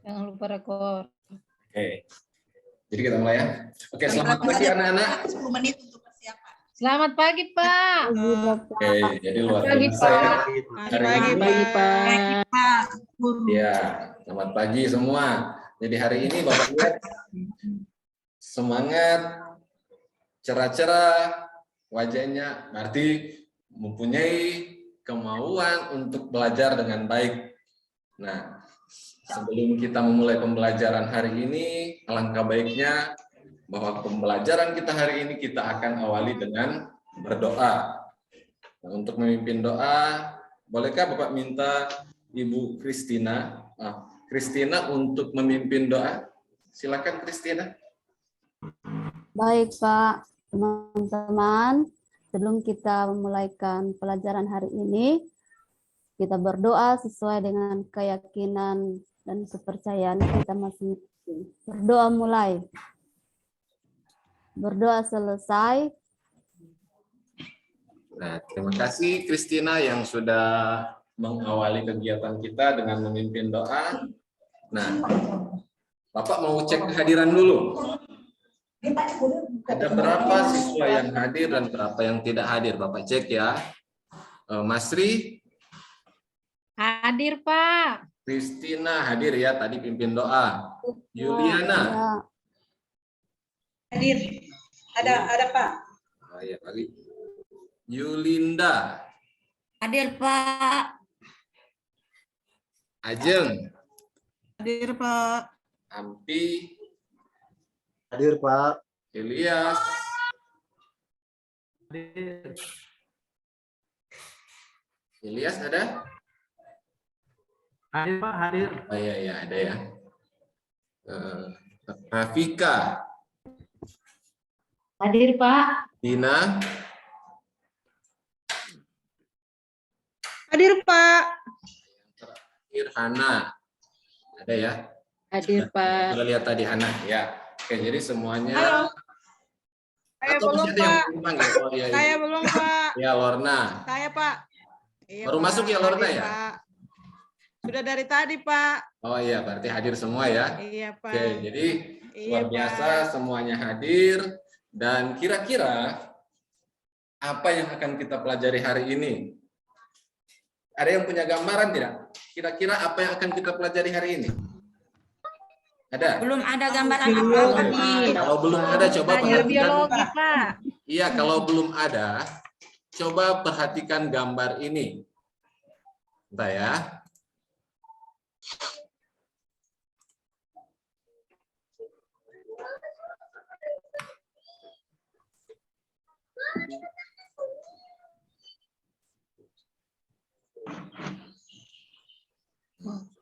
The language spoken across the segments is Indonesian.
Jangan lupa rekor. Oke. Jadi kita mulai ya. Oke, selamat pagi anak-anak. 10 menit untuk persiapan. Selamat pagi, Pak. Oke, jadi luar Pagi, biasa ya. Pak. Hari ini. Pagi, Pak. Pak. Ya, selamat pagi semua. Jadi hari ini Bapak lihat semangat, cerah-cerah wajahnya, berarti mempunyai kemauan untuk belajar dengan baik. Nah, sebelum kita memulai pembelajaran hari ini, alangkah baiknya bahwa pembelajaran kita hari ini kita akan awali dengan berdoa. Nah, untuk memimpin doa, bolehkah Bapak minta Ibu Kristina untuk memimpin doa? Silakan Kristina. Baik Pak, teman-teman, sebelum kita memulaikan pelajaran hari ini, kita berdoa sesuai dengan keyakinan dan kepercayaan kita masing-masing. Berdoa mulai. Berdoa selesai. Nah, terima kasih Kristina yang sudah mengawali kegiatan kita dengan memimpin doa. Nah, Bapak mau cek kehadiran dulu. Ada berapa siswa yang hadir dan berapa yang tidak hadir? Bapak cek ya. Mas Ri, Hadir, Pak. Kristina hadir ya, tadi pimpin doa. Yuliana. Ya. Hadir. Ada Pak. Oh, ya, pagi. Yulinda. Hadir Pak. Ajeng. Hadir Pak. Ampi. Hadir Pak. Ilyas. Hadir. Ilyas ada? Hadir Pak, hadir. Oh iya, ya ada ya. Rafika. Hadir, Pak. Dina. Hadir Pak. Irhana. Ada ya? Hadir, Pak. Kita lihat tadi Hana ya. Oke, jadi semuanya. Halo. Saya Atau belum masih ada yang Pak. belum panggil? Oh, iya, iya. Saya belum Pak. Ya, Lorna. Saya Pak. Iya, Baru Pak. masuk ya, Lorna, Hadir, ya? Pak. Sudah dari tadi Pak. Oh iya, berarti hadir semua ya. Iya Pak. Oke, jadi Iya, luar biasa Pak. semuanya hadir. Dan kira-kira apa yang akan kita pelajari hari ini? Ada yang punya gambaran tidak? Kira-kira apa yang akan kita pelajari hari ini? Ada? Belum ada gambaran Oke, apa-apa nih. kalau belum ada coba Belajar perhatikan. biologi, Pak. Iya, kalau belum ada, coba perhatikan gambar ini. Bentar ya.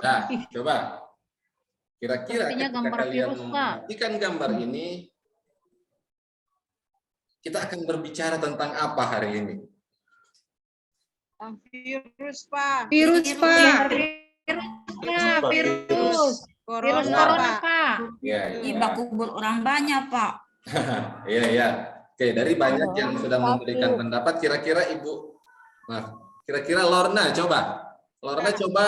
Nah, coba. Kira-kira Sepertinya ketika gambar kalian virus, Pak. memperhatikan gambar ini, kita akan berbicara tentang apa hari ini? Virus Pak. Virus, Pak. Virus. Virus. Virus Corona corona, Pak. Pak. Iya, Ih, iya. baku orang banyak, Pak. Iya, iya. Oke, dari banyak yang sudah memberikan pendapat, kira-kira kira-kira Lorna coba. Lorna coba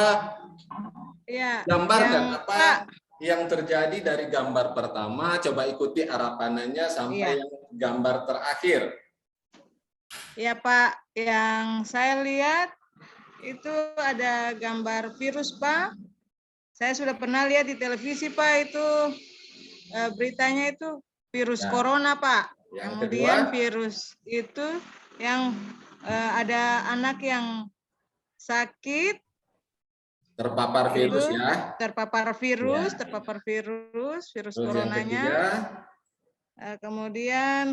Iya. gambarkan yang- apa Pak. yang terjadi dari gambar pertama, coba ikuti arah panahnya sampai Iya. yang gambar terakhir. Ya Pak, yang saya lihat itu ada gambar virus Pak. Saya sudah pernah lihat di televisi Pak, itu beritanya itu virus Nah. corona Pak. Yang Kemudian kedua, virus itu yang ada anak yang sakit, terpapar virus Itu ya. terpapar virus, Ya. virus Terus yang coronanya. ketiga, Kemudian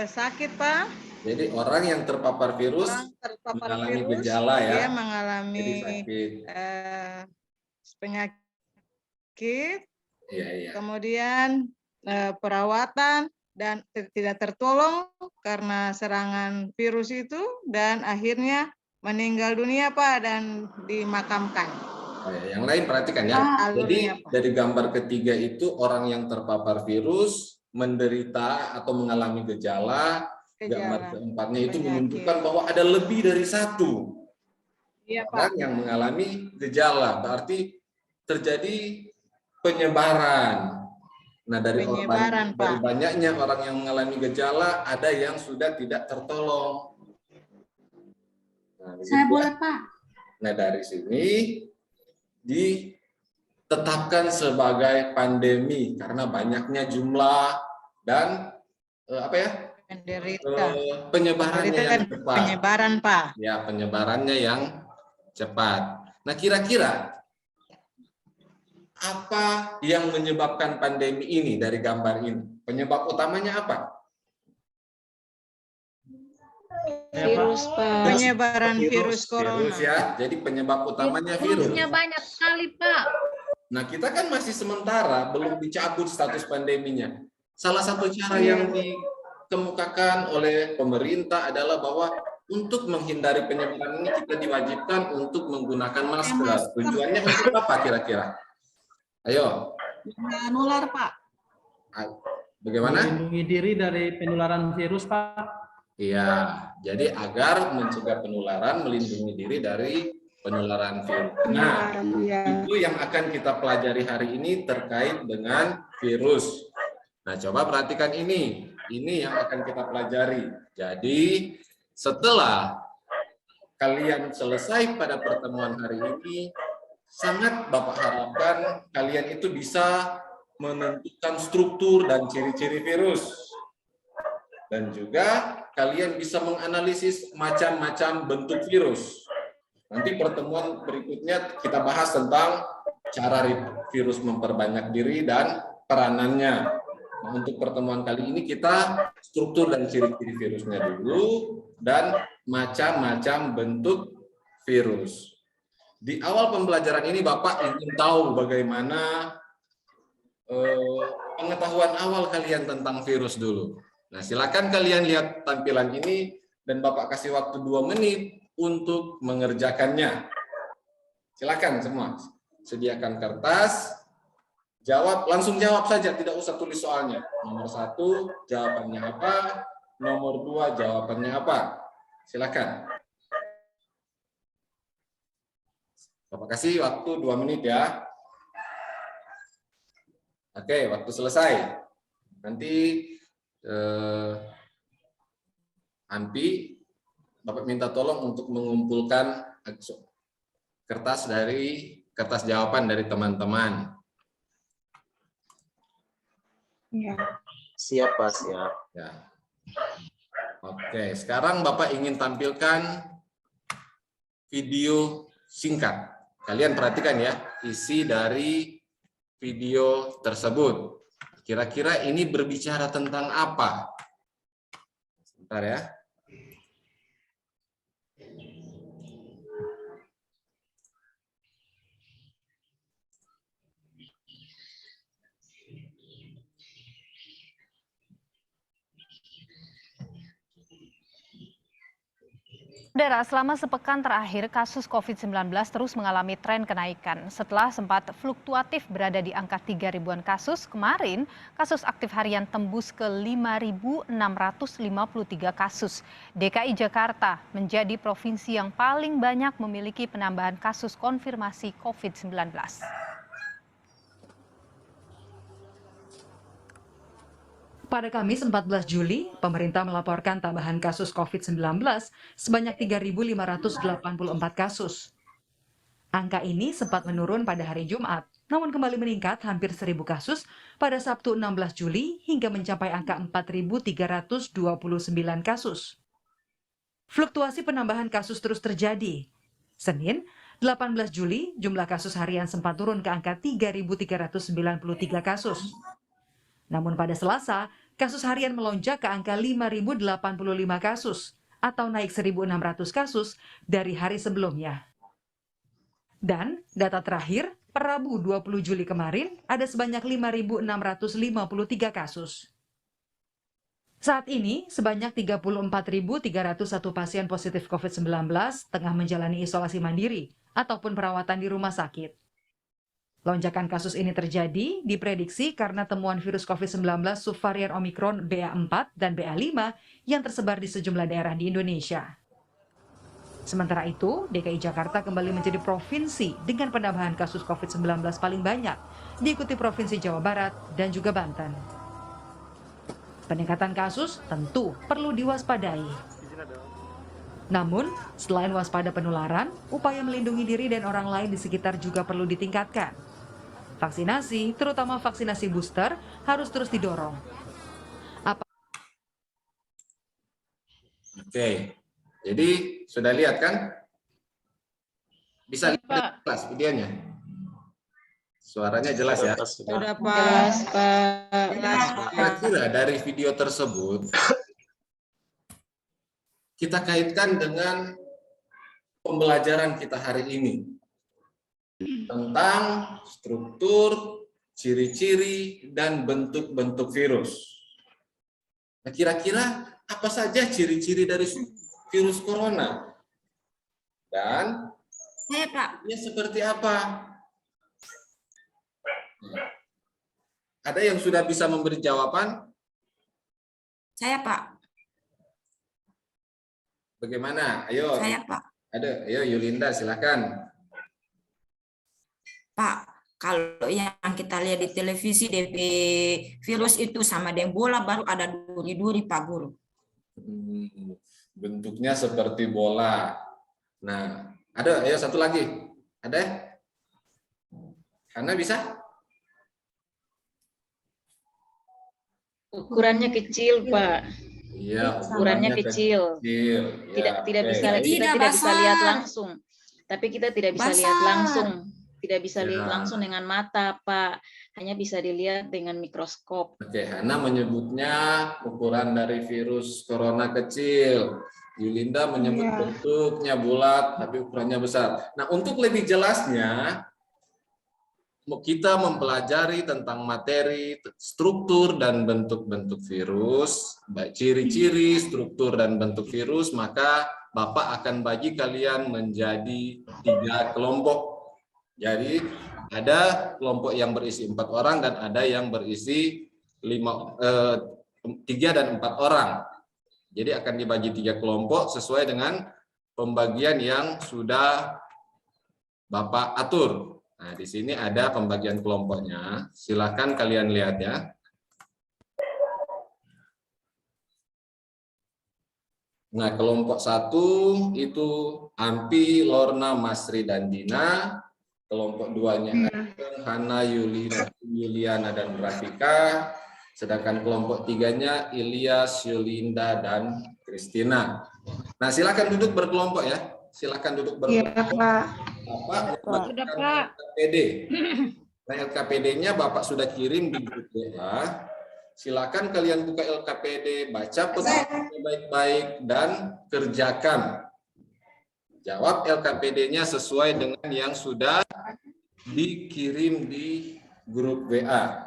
sakit Pak. jadi orang yang terpapar virus Orang terpapar mengalami virus, gejala ya. dia mengalami jadi sakit. penyakit, Iya, iya. kemudian perawatan dan tidak tertolong karena serangan virus itu, dan akhirnya meninggal dunia Pak dan dimakamkan. Oh, ya. Yang lain perhatikan ya. Jadi Alurnya, Pak. dari gambar ketiga itu orang yang terpapar virus menderita atau mengalami gejala. Gambar keempatnya itu penyakit. menunjukkan bahwa ada lebih dari satu Iya Pak. orang yang mengalami gejala. Berarti terjadi penyebaran. Nah, dari Penyebaran, dari Pak. banyaknya orang yang mengalami gejala, ada yang sudah tidak tertolong. Nah, Saya begitu. boleh, Pak. Nah, dari sini ditetapkan sebagai pandemi karena banyaknya jumlah dan Penderita. penyebarannya Penderita yang dan cepat. penyebaran, Pak. Ya, penyebarannya yang cepat. Nah, kira-kira apa yang menyebabkan pandemi ini dari gambar ini? Penyebab utamanya apa? Virus, Pak. Penyebaran virus corona. Virus ya. Jadi penyebab utamanya virus. Virusnya banyak sekali, Pak. Nah, kita kan masih sementara belum dicabut status pandeminya. Salah satu cara yang dikemukakan oleh pemerintah adalah bahwa untuk menghindari penyebaran ini kita diwajibkan untuk menggunakan masker. Tujuannya untuk apa kira-kira? Ayo. Nular, Pak. Bagaimana? Melindungi diri dari penularan virus, Pak. Iya, jadi agar mencegah penularan, melindungi diri dari penularan virus. Nah, itu yang akan kita pelajari hari ini terkait dengan virus. Nah, coba perhatikan ini. Ini yang akan kita pelajari. Jadi, setelah kalian selesai pada pertemuan hari ini, sangat Bapak harapkan kalian itu bisa menentukan struktur dan ciri-ciri virus. Dan juga kalian bisa menganalisis macam-macam bentuk virus. Nanti pertemuan berikutnya kita bahas tentang cara virus memperbanyak diri dan peranannya. Nah, untuk pertemuan kali ini kita struktur dan ciri-ciri virusnya dulu dan macam-macam bentuk virus. Di awal pembelajaran ini Bapak ingin tahu bagaimana pengetahuan awal kalian tentang virus dulu. Nah, silakan kalian lihat tampilan ini dan Bapak kasih waktu 2 menit untuk mengerjakannya. Silakan semua. Sediakan kertas. Langsung jawab saja, tidak usah tulis soalnya. Nomor 1 jawabannya apa? Nomor 2 jawabannya apa? Silakan. Bapak kasih waktu 2 menit ya. Oke, waktu selesai. Nanti Ampi, Bapak minta tolong untuk mengumpulkan kertas jawaban dari teman-teman. Ya. Siap, Pak, siap. Ya. Oke, sekarang Bapak ingin tampilkan video singkat. Kalian perhatikan ya, isi dari video tersebut. Kira-kira ini berbicara tentang apa? Sebentar ya. Saudara, selama sepekan terakhir kasus COVID-19 terus mengalami tren kenaikan. Setelah sempat fluktuatif berada di angka 3.000-an kasus, kemarin kasus aktif harian tembus ke 5.653 kasus. DKI Jakarta menjadi provinsi yang paling banyak memiliki penambahan kasus konfirmasi COVID-19. Pada Kamis 14 Juli, pemerintah melaporkan tambahan kasus COVID-19 sebanyak 3.584 kasus. Angka ini sempat menurun pada hari Jumat, namun kembali meningkat hampir 1.000 kasus pada Sabtu 16 Juli hingga mencapai angka 4.329 kasus. Fluktuasi penambahan kasus terus terjadi. Senin, 18 Juli, jumlah kasus harian sempat turun ke angka 3.393 kasus. Namun pada Selasa, kasus harian melonjak ke angka 5.085 kasus atau naik 1.600 kasus dari hari sebelumnya. Dan data terakhir, per Rabu 20 Juli kemarin, ada sebanyak 5.653 kasus. Saat ini, sebanyak 34.301 pasien positif COVID-19 tengah menjalani isolasi mandiri ataupun perawatan di rumah sakit. Lonjakan kasus ini terjadi diprediksi karena temuan virus COVID-19 subvarian Omikron BA4 dan BA5 yang tersebar di sejumlah daerah di Indonesia. Sementara itu, DKI Jakarta kembali menjadi provinsi dengan penambahan kasus COVID-19 paling banyak, diikuti Provinsi Jawa Barat dan juga Banten. Peningkatan kasus tentu perlu diwaspadai. Namun, selain waspada penularan, upaya melindungi diri dan orang lain di sekitar juga perlu ditingkatkan. Vaksinasi, terutama vaksinasi booster, harus terus didorong. Oke, jadi sudah lihat kan? Bisa lihat jelas videonya? Suaranya jelas ya? Sudah, Pak. Jelas, Pak. Jelas, Pak. Kira-kira dari video tersebut, kita kaitkan dengan pembelajaran kita hari ini tentang struktur, ciri-ciri, dan bentuk-bentuk virus. Nah, kira-kira apa saja ciri-ciri dari virus corona? Dan Saya, Pak. ini seperti apa? Ada yang sudah bisa memberi jawaban? Saya, Pak. Bagaimana? Ayo. Saya, Pak. Ada. Ayo Yulinda, silakan. Pak, kalau yang kita lihat di televisi DP virus itu sama dengan bola baru ada duri-duri, Pak Guru. Bentuknya seperti bola. Nah, ada. Ayo satu lagi. Ada? Hana bisa? Ukurannya kecil, Pak. Iya. Ukurannya kecil. Ya, Tidak oke. bisa kita Tidak tidak bisa basah. lihat langsung. Tapi kita tidak bisa lihat Basah. langsung. Tidak bisa lihat Ya. langsung dengan mata, Pak. Hanya bisa dilihat dengan mikroskop. Oke, Hana menyebutnya ukuran dari virus corona kecil. Yulinda menyebut bentuknya bulat, tapi ukurannya besar. Nah, untuk lebih jelasnya, kita mempelajari tentang materi, struktur, dan bentuk-bentuk virus, baik ciri-ciri, struktur, dan bentuk virus, maka Bapak akan bagi kalian menjadi 3 kelompok. Jadi, ada kelompok yang berisi 4 orang dan ada yang berisi 3 dan 4 orang. Jadi akan dibagi 3 kelompok sesuai dengan pembagian yang sudah Bapak atur. Nah, di sini ada pembagian kelompoknya. Silakan kalian lihat ya. Nah, kelompok 1 itu Ampi, Lorna, Masri, dan Dina. Kelompok 2-nya Hana, Yuliana, dan Rafika. Sedangkan kelompok 3-nya Ilyas, Yulinda, dan Kristina. Nah, silakan duduk berkelompok ya. Silakan duduk berkelompok. Iya, Pak. Bapak Sudah, Pak. LKPD. Nah, LKPD-nya Bapak sudah kirim di grup WA. Silakan kalian buka LKPD, baca petunjuknya baik-baik, dan kerjakan. Jawab LKPD-nya sesuai dengan yang sudah dikirim di grup WA.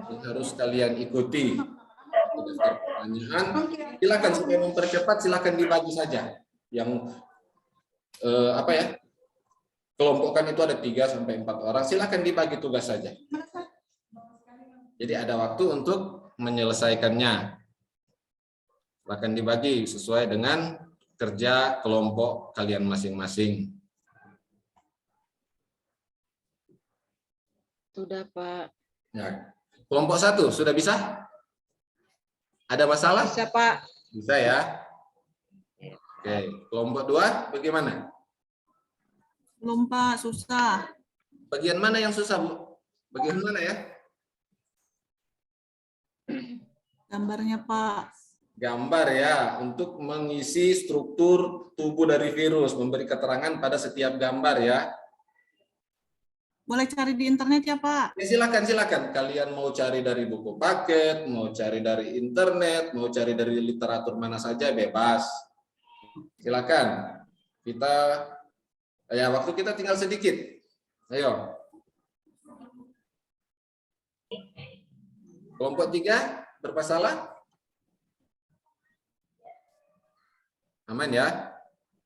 Yang harus kalian ikuti. Daftar pertanyaan. Silakan supaya mempercepat, silakan dibagi saja. Yang kelompokkan itu ada 3 sampai 4 orang, silakan dibagi tugas saja. Jadi ada waktu untuk menyelesaikannya. Silakan dibagi sesuai dengan kerja kelompok kalian masing-masing. Sudah, Pak. Nah, kelompok 1 sudah bisa? Ada masalah? Bisa, Pak. Bisa ya. Oke, kelompok 2 bagaimana? Belum, Pak. Susah. Bagian mana yang susah, Bu? Bagian mana ya? Gambarnya, Pak. Gambar ya, untuk mengisi struktur tubuh dari virus, memberi keterangan pada setiap gambar ya. Boleh cari di internet ya, Pak? Ya, silakan. Kalian mau cari dari buku paket, mau cari dari internet, mau cari dari literatur mana saja, bebas. Silakan. Waktu kita tinggal sedikit. Ayo. Kelompok 3 bermasalah? Aman ya?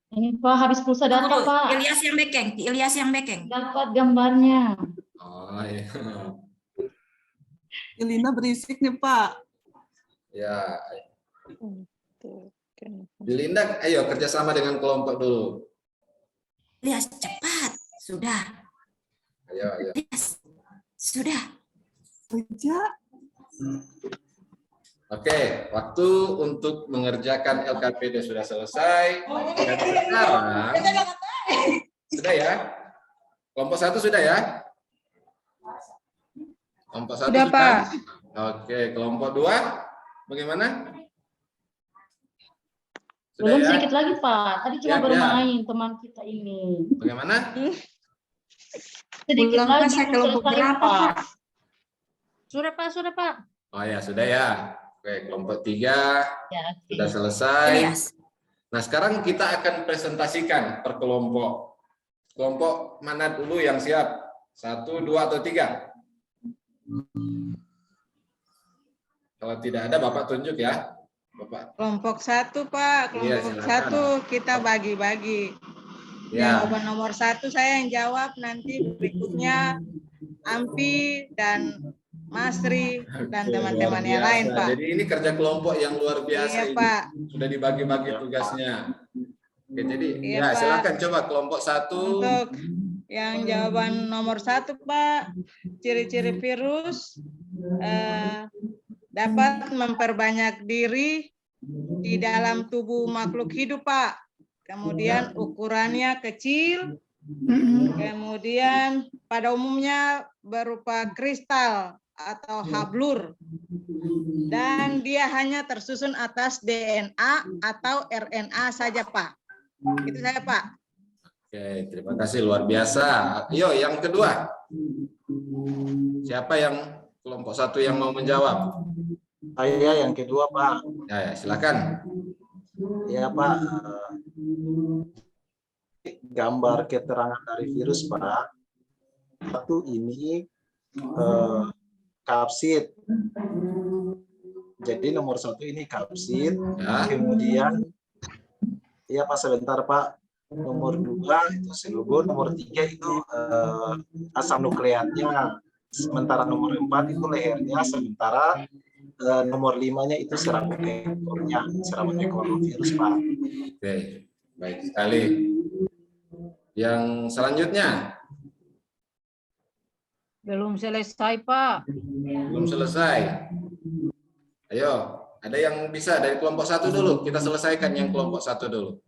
Ini Pak, habis pulsa data Guru, Pak. Ilyas yang bekeng. Dapat gambarnya. Oh iya. Yulina berisik nih, Pak. Ya. Dilinda, ayo kerjasama dengan kelompok dulu. Lihat cepat. Sudah. Ayo. Lihat. Sudah. Oke, waktu untuk mengerjakan LKPD sudah selesai. Dan sekarang, sudah ya? Kelompok 1 sudah ya? Kelompok 1 Sudah, Pak. Oke, kelompok 2 bagaimana? Sudah Belum ya? sedikit lagi, Pak. Tadi cuma Ya, bermain teman kita ini. Bagaimana? Sedikit Belum, lagi Pak, saya belum kelompok selesai, berapa, Pak. Sudah, Pak. Sudah, Pak. Oh ya, sudah ya. Oke, kelompok 3 Ya. sudah selesai. Elias. Nah, sekarang kita akan presentasikan per kelompok. Kelompok mana dulu yang siap? 1, 2, atau 3? Kalau tidak ada, Bapak tunjuk ya. Bapak. Kelompok 1, Pak. Iya, Kelompok silakan. 1 kita bagi-bagi. Ya. Jawaban nomor 1 saya yang jawab, nanti berikutnya Ampi dan Masri dan Oke, teman-teman luar yang lain, biasa. Pak. Jadi ini kerja kelompok yang luar biasa Iya, ini. Pak. Sudah dibagi-bagi tugasnya. Oke, jadi Iya, ya Pak. silakan coba kelompok 1. Untuk yang jawaban nomor 1, Pak, ciri-ciri virus dapat memperbanyak diri di dalam tubuh makhluk hidup, Pak. Kemudian ukurannya kecil, kemudian pada umumnya berupa kristal atau hablur, dan dia hanya tersusun atas DNA atau RNA saja, Pak. Itu saya, Pak. Oke, terima kasih, luar biasa. Yo, yang kedua. Siapa yang kelompok 1 yang mau menjawab? Saya yang kedua, Pak. Ya, silakan. Ya, Pak. Gambar keterangan dari virus, Pak. Satu ini kapsid. Jadi nomor 1 ini kapsid. Ya. Kemudian, ya Pak, sebentar Pak. Nomor 2 itu selugur, nomor 3 itu asam nukleatnya. Sementara nomor 4 itu lehernya, sementara nomor 5-nya itu serabut ekornya, serabut ekor virus, Pak. Oke, baik sekali. Yang selanjutnya? Belum selesai, Pak. Belum selesai. Ayo, ada yang bisa dari kelompok 1 dulu. Kita selesaikan yang kelompok 1 dulu.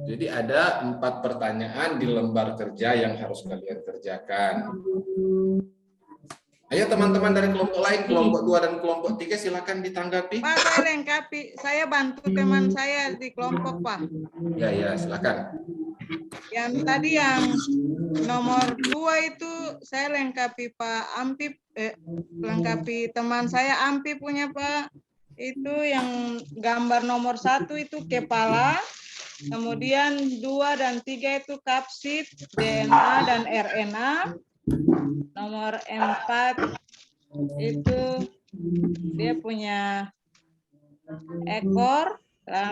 Jadi ada 4 pertanyaan di lembar kerja yang harus kalian kerjakan. Ayo teman-teman dari kelompok lain, kelompok 2 dan kelompok 3 silakan ditanggapi. Pak, saya lengkapi. Saya bantu teman saya di kelompok, Pak. Ya, silakan. Yang tadi yang nomor 2 itu saya lengkapi Pak Ampi, lengkapi teman saya Ampi punya, Pak. Itu yang gambar nomor 1 itu kepala, kemudian 2 dan 3 itu kapsid, DNA dan RNA. Nomor 4 itu dia punya ekor,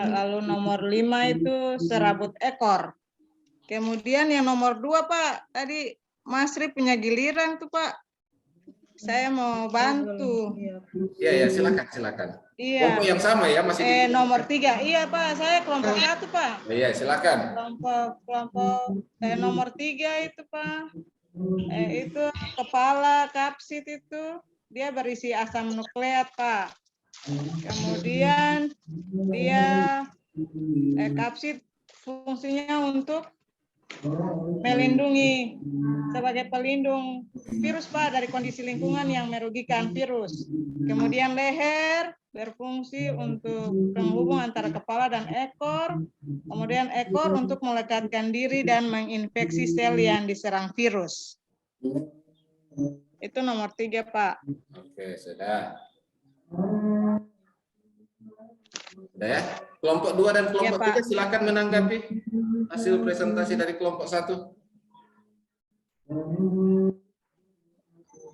lalu nomor 5 itu serabut ekor. Kemudian yang nomor 2, Pak, tadi Masri punya giliran tuh, Pak. Saya mau bantu. Iya, silakan. Iya. Kelompok yang sama ya, masih nomor 3. Iya, Pak, saya kelompok 1, Pak. Iya, silakan. Kelompok nomor 3 itu, Pak. Itu kepala kapsid itu dia berisi asam nukleat, Pak. Kemudian dia kapsid fungsinya untuk melindungi sebagai pelindung virus, Pak, dari kondisi lingkungan yang merugikan virus. Kemudian leher berfungsi untuk penghubung antara kepala dan ekor. Kemudian ekor untuk melekatkan diri dan menginfeksi sel yang diserang virus. Itu nomor 3, Pak. Oke, sudah. Sudah ya? Kelompok 2 dan kelompok 3 silakan menanggapi hasil presentasi dari kelompok 1.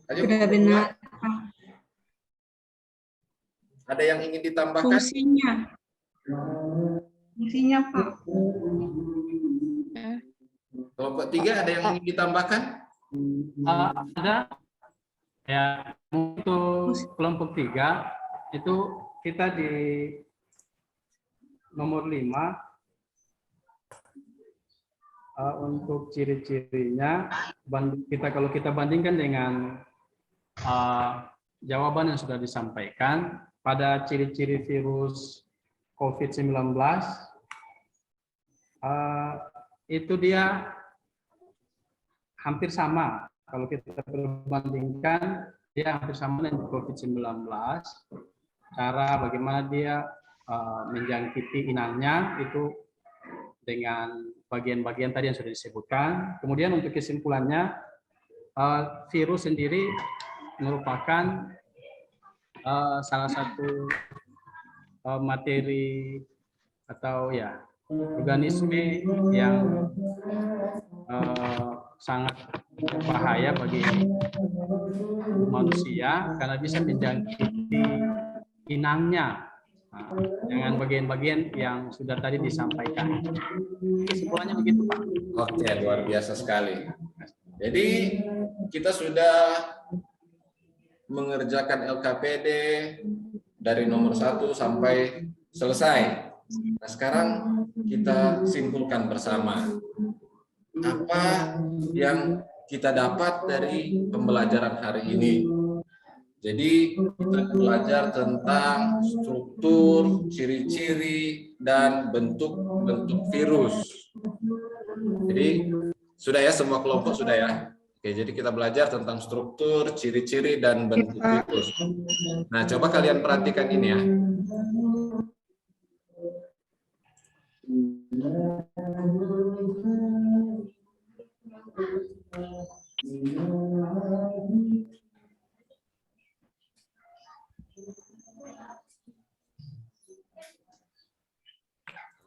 Ayo, Sudah benar. ada yang ingin ditambahkan? Fungsinya, Pak. Kelompok 3 ada yang ingin ditambahkan? Ada ya, untuk kelompok 3 itu kita di nomor 5 untuk ciri-cirinya kalau kita bandingkan dengan jawaban yang sudah disampaikan pada ciri-ciri virus COVID-19, itu dia hampir sama. Kalau kita perbandingkan, dia hampir sama dengan COVID-19. Cara bagaimana dia menjangkiti inangnya itu dengan bagian-bagian tadi yang sudah disebutkan. Kemudian untuk kesimpulannya, virus sendiri merupakan salah satu materi atau ya organisme yang sangat berbahaya bagi manusia karena bisa menjangkiti inangnya dengan bagian-bagian yang sudah tadi disampaikan. Kesimpulannya begitu, Pak. Oke, luar biasa sekali. Jadi kita sudah mengerjakan LKPD dari nomor 1 sampai selesai. Nah, sekarang kita simpulkan bersama apa yang kita dapat dari pembelajaran hari ini. Jadi kita belajar tentang struktur, ciri-ciri, dan bentuk-bentuk virus. Jadi sudah ya, semua kelompok sudah ya. Oke, jadi kita belajar tentang struktur, ciri-ciri, dan bentuk virus. Nah, coba kalian perhatikan ini ya.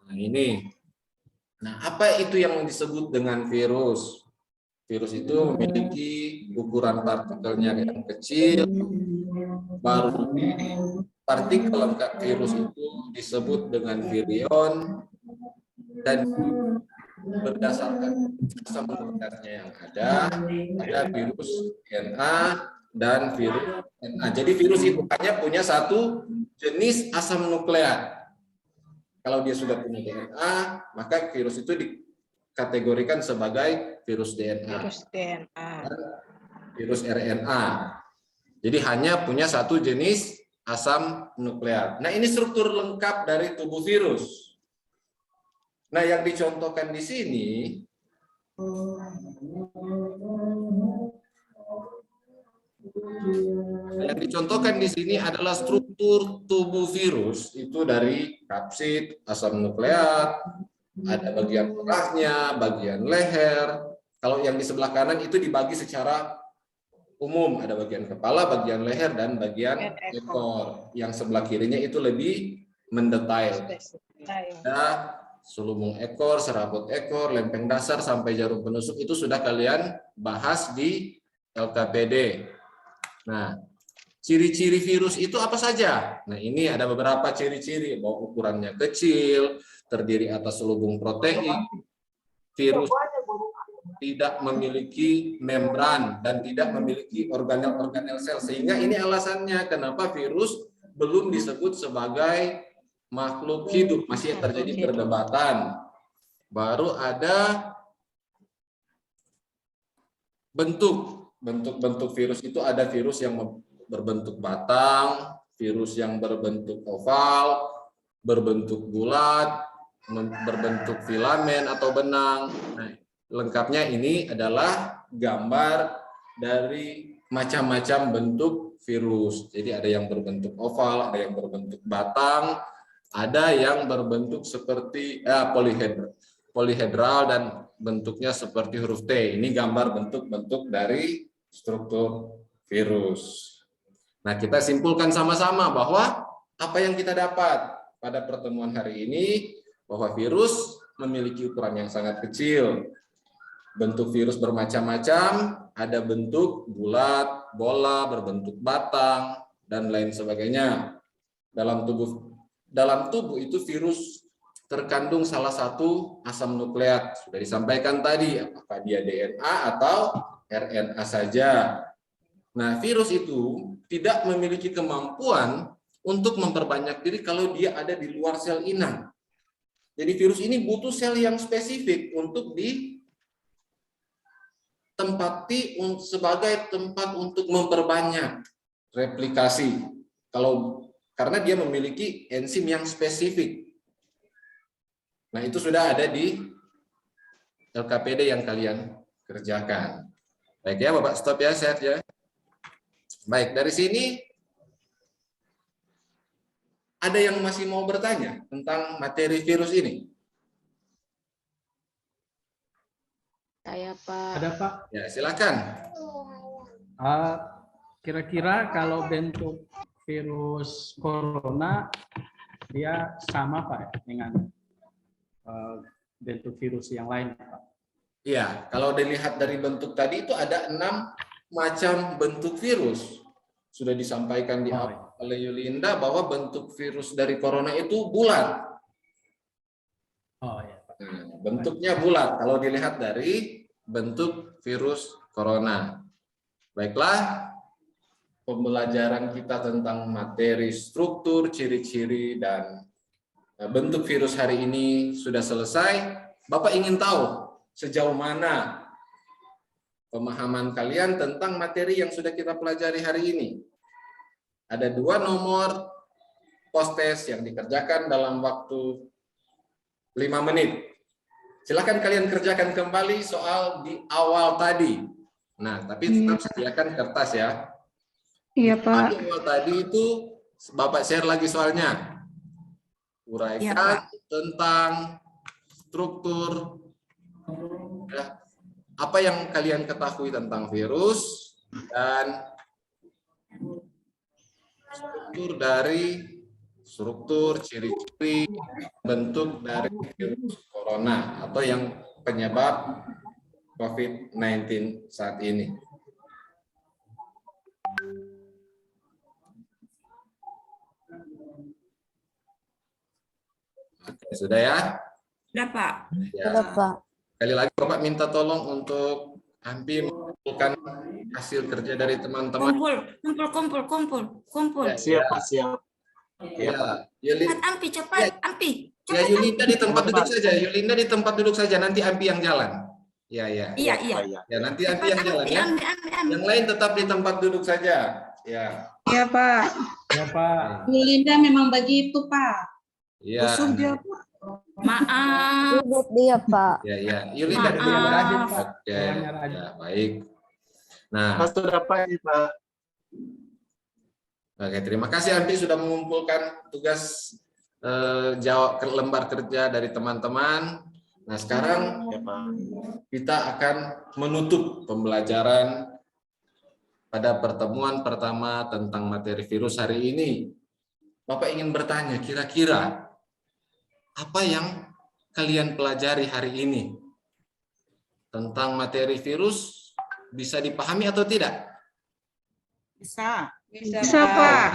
Nah, ini. Nah, apa itu yang disebut dengan virus? Virus itu memiliki ukuran partikelnya yang kecil, baru partikel lengkap virus itu disebut dengan virion, dan berdasarkan asam nukleatnya yang ada virus DNA dan virus RNA. Jadi virus itu hanya punya satu jenis asam nukleat. Kalau dia sudah punya DNA, maka virus itu dikategorikan sebagai virus DNA. Virus RNA. Jadi hanya punya satu jenis asam nukleat. Nah, ini struktur lengkap dari tubuh virus. Nah, yang dicontohkan di sini adalah struktur tubuh virus itu dari kapsid, asam nukleat, ada bagian tengahnya, bagian leher. Kalau yang di sebelah kanan itu dibagi secara umum, ada bagian kepala, bagian leher, dan bagian ekor. Yang sebelah kirinya itu lebih mendetail. Ada selubung ekor, serabut ekor, lempeng dasar, sampai jarum penusuk itu sudah kalian bahas di LKPD. Nah, ciri-ciri virus itu apa saja? Nah, ini ada beberapa ciri-ciri, bahwa ukurannya kecil, terdiri atas selubung protein, virus tidak memiliki membran dan tidak memiliki organel-organel sel, sehingga ini alasannya kenapa virus belum disebut sebagai makhluk hidup, masih terjadi perdebatan. Baru ada bentuk virus itu, ada virus yang berbentuk batang, virus yang berbentuk oval, berbentuk bulat, berbentuk filamen atau benang. Nah, lengkapnya ini adalah gambar dari macam-macam bentuk virus. Jadi ada yang berbentuk oval, ada yang berbentuk batang, ada yang berbentuk seperti polihedral dan bentuknya seperti huruf T. Ini gambar bentuk-bentuk dari struktur virus. Nah, kita simpulkan sama-sama bahwa apa yang kita dapat pada pertemuan hari ini, bahwa virus memiliki ukuran yang sangat kecil. Bentuk virus bermacam-macam, ada bentuk bulat, bola, berbentuk batang, dan lain sebagainya. Dalam tubuh itu virus terkandung salah satu asam nukleat. Sudah disampaikan tadi, apakah dia DNA atau RNA saja. Nah, virus itu tidak memiliki kemampuan untuk memperbanyak diri kalau dia ada di luar sel inang. Jadi virus ini butuh sel yang spesifik untuk ditempati sebagai tempat untuk memperbanyak replikasi. Karena dia memiliki enzim yang spesifik. Nah, itu sudah ada di LKPD yang kalian kerjakan. Baik ya, Bapak stop ya, sehat ya. Baik, dari sini ada yang masih mau bertanya tentang materi virus ini? Saya, Pak. Ada Pak? Ya, silakan. Kira-kira kalau bentuk virus corona dia sama Pak dengan bentuk virus yang lain Pak? Iya, kalau dilihat dari bentuk tadi itu ada 6 macam bentuk virus. Sudah disampaikan di awal oleh Yulinda bahwa bentuk virus dari corona itu bulat. Oh ya. Nah, bentuknya bulat kalau dilihat dari bentuk virus corona. Baiklah, pembelajaran kita tentang materi, struktur, ciri-ciri, dan bentuk virus hari ini sudah selesai. Bapak ingin tahu sejauh mana pemahaman kalian tentang materi yang sudah kita pelajari hari ini. Ada 2 nomor post-test yang dikerjakan dalam waktu 5 menit. Silakan kalian kerjakan kembali soal di awal tadi. Nah, tapi tetap sediakan kertas ya. Iya, Pak. Awal tadi itu Bapak share lagi soalnya. Uraikan tentang struktur ya, apa yang kalian ketahui tentang virus dan struktur ciri-ciri bentuk dari virus corona atau yang penyebab COVID-19 saat ini. Oke, sudah ya? Sudah Pak. Ya. Sudah, Pak. Sekali lagi Bapak minta tolong untuk Ampi mengumpulkan hasil kerja dari teman-teman. Kumpul. Siap, Pak, siap. Ya, Cepat Ampi, cepat Ampi. Ya, Yulinda di tempat duduk saja. Yulinda di tempat duduk saja. Nanti Ampi yang jalan. Ya. Iya. Ya, nanti Ampi yang jalan ya. Yang lain tetap di tempat duduk saja. Ya. Iya, Pak. Ya Pak. Yulinda memang begitu, Pak. Iya. dia, Pak. Maaf. Ribut dia, Pak. Ya. Yulinda Maaf. dulu Rajin, ya. Pak. Oke. Orangnya rajin. Ya, baik. Nah, Sudah Pak ini Pak. oke, terima kasih Ampi sudah mengumpulkan tugas lembar kerja dari teman-teman. Nah, sekarang Ya, Pak. kita akan menutup pembelajaran pada pertemuan pertama tentang materi virus hari ini. Bapak ingin bertanya, kira-kira apa yang kalian pelajari hari ini tentang materi virus bisa dipahami atau tidak? Bisa, Pak.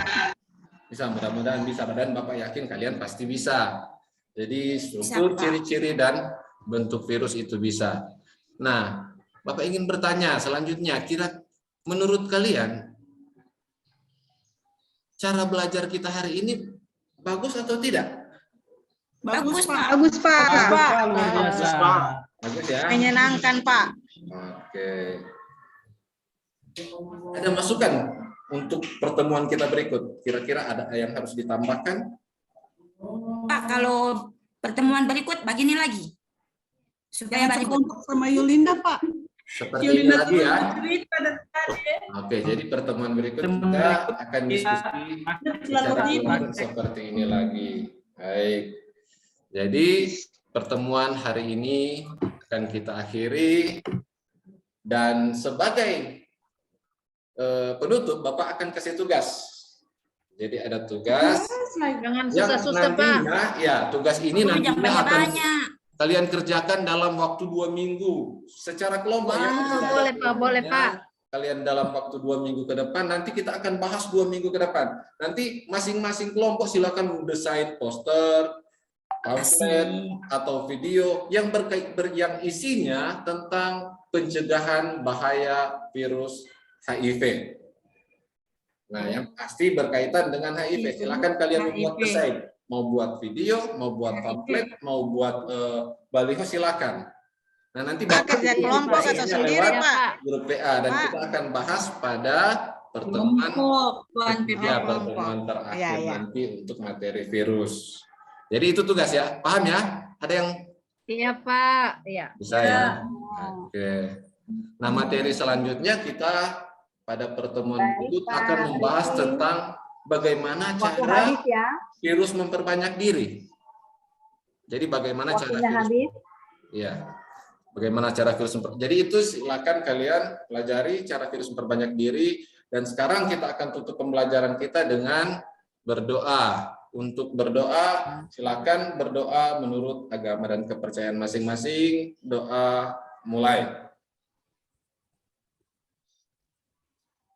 Bisa, mudah-mudahan bisa. Dan Bapak yakin kalian pasti bisa. Jadi struktur, Pak. ciri-ciri, dan bentuk virus itu bisa. Nah, Bapak ingin bertanya selanjutnya, menurut kalian cara belajar kita hari ini bagus atau tidak? Bagus Pak. Bagus, Pak. Luar biasa. Bagus ya? menyenangkan, Pak. Oke. Ada masukan untuk pertemuan kita berikut? Kira-kira ada yang harus ditambahkan? Pak, kalau pertemuan berikut begini lagi. Supaya berikut. Sama Yulinda, Pak. Seperti ini lagi ya. Oke, jadi pertemuan berikut kita akan diskusi secara ulang seperti ini lagi. Baik. Jadi pertemuan hari ini akan kita akhiri, dan sebagai penutup Bapak akan kasih tugas. Jadi ada tugas Jangan yang susah-susah, Pak. nantinya, ya tugas ini nantinya akan banyak. kalian kerjakan dalam waktu 2 minggu secara kelompok. Boleh, Pak. Boleh, Pak. Kalian dalam waktu 2 minggu ke depan, nanti kita akan bahas 2 minggu ke depan. Nanti masing-masing kelompok silakan desain poster, pamflet atau video yang yang isinya tentang pencegahan bahaya virus HIV. Nah, yang pasti berkaitan dengan HIV. Silakan kalian membuat desain, mau buat video, mau buat pamflet, mau buat baliho, silakan. Nah, nanti kerja kelompok atau sendiri, Pak? Grup PA, dan kita akan bahas pada pertemuan terakhir nanti untuk materi virus. Jadi itu tugas ya, paham ya? Ada yang? Iya Pak, iya. Bisa ya? Oke. Nah, materi selanjutnya kita pada pertemuan berikut akan membahas tentang bagaimana cara virus memperbanyak diri. Jadi bagaimana cara virus? Ya. Bagaimana cara virus jadi itu silakan kalian pelajari cara virus memperbanyak diri. Dan sekarang kita akan tutup pembelajaran kita dengan berdoa. Untuk berdoa, silakan berdoa menurut agama dan kepercayaan masing-masing. Doa mulai.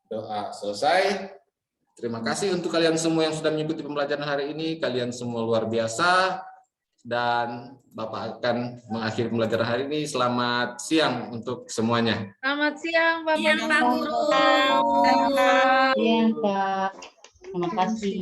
Doa selesai. Terima kasih untuk kalian semua yang sudah mengikuti pembelajaran hari ini. Kalian semua luar biasa. Dan Bapak akan mengakhiri pembelajaran hari ini. Selamat siang untuk semuanya. Selamat siang Bapak. Siang Pak Guru. Iya Pak. Terima kasih.